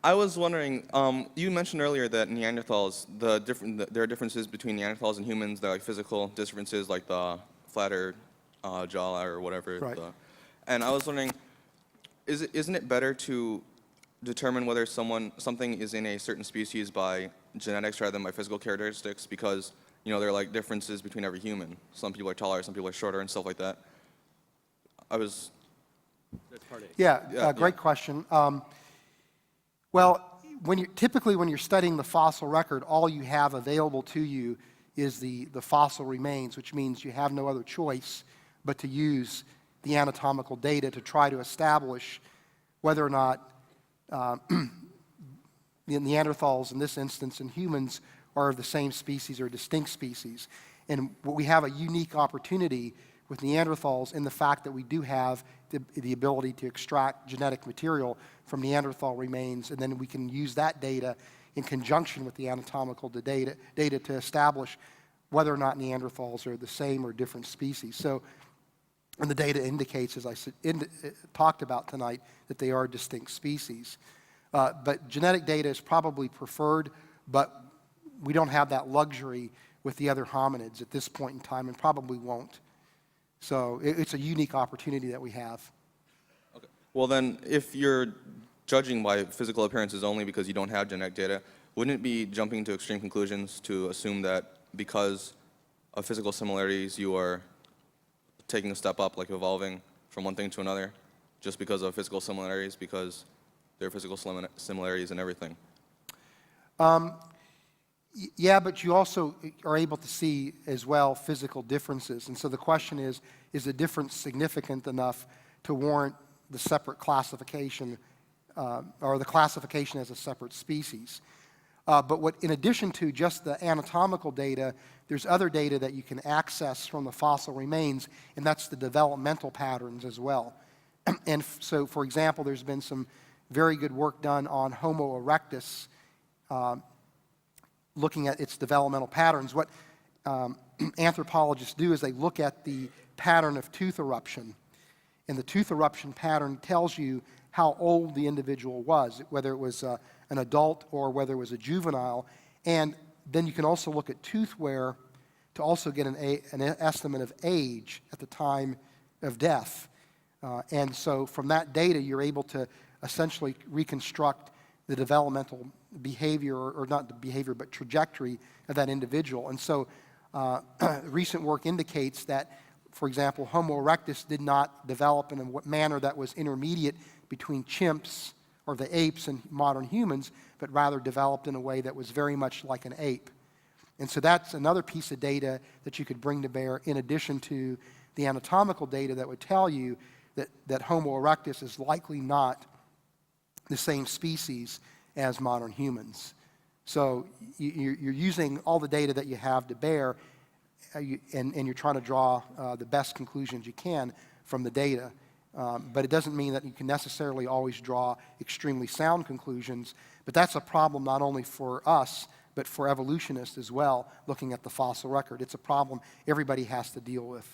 I was wondering, you mentioned earlier that Neanderthals, there are differences between Neanderthals and humans. There are like physical differences, like the flatter jaw or whatever. Right. And I was wondering, isn't it better to determine whether something is in a certain species by genetics rather than by physical characteristics? Because there are like differences between every human. Some people are taller, some people are shorter, and stuff like that. That's part A. Yeah, great question. Well, typically when you're studying the fossil record, all you have available to you is the fossil remains, which means you have no other choice but to use the anatomical data to try to establish whether or not the Neanderthals, in this instance, and humans are of the same species or distinct species. And we have a unique opportunity with Neanderthals in the fact that we do have the ability to extract genetic material from Neanderthal remains, and then we can use that data in conjunction with the anatomical data to establish whether or not Neanderthals are the same or different species. So, and the data indicates, as I talked about tonight, that they are distinct species. But genetic data is probably preferred, but we don't have that luxury with the other hominids at this point in time, and probably won't. So it's a unique opportunity that we have. Okay. Well then, if you're judging by physical appearances only because you don't have genetic data, wouldn't it be jumping to extreme conclusions to assume that because of physical similarities you are taking a step up, like evolving from one thing to another, just because of physical similarities, because there are physical similarities in everything? Yeah, but you also are able to see as well physical differences. And so the question is the difference significant enough to warrant the separate classification or the classification as a separate species? But in addition to just the anatomical data, there's other data that you can access from the fossil remains, and that's the developmental patterns as well. And so, for example, there's been some very good work done on Homo erectus, looking at its developmental patterns. What anthropologists do is they look at the pattern of tooth eruption, and the tooth eruption pattern tells you how old the individual was, whether it was an adult or whether it was a juvenile. And then you can also look at tooth wear to also get an estimate of age at the time of death. And so from that data, you're able to essentially reconstruct the developmental behavior, or not the behavior, but trajectory of that individual. And so recent work indicates that, for example, Homo erectus did not develop in a manner that was intermediate between chimps or the apes and modern humans, but rather developed in a way that was very much like an ape. And so that's another piece of data that you could bring to bear in addition to the anatomical data that would tell you that Homo erectus is likely not the same species as modern humans. So you're using all the data that you have to bear, and you're trying to draw the best conclusions you can from the data. But it doesn't mean that you can necessarily always draw extremely sound conclusions. But that's a problem not only for us, but for evolutionists as well, looking at the fossil record. It's a problem everybody has to deal with.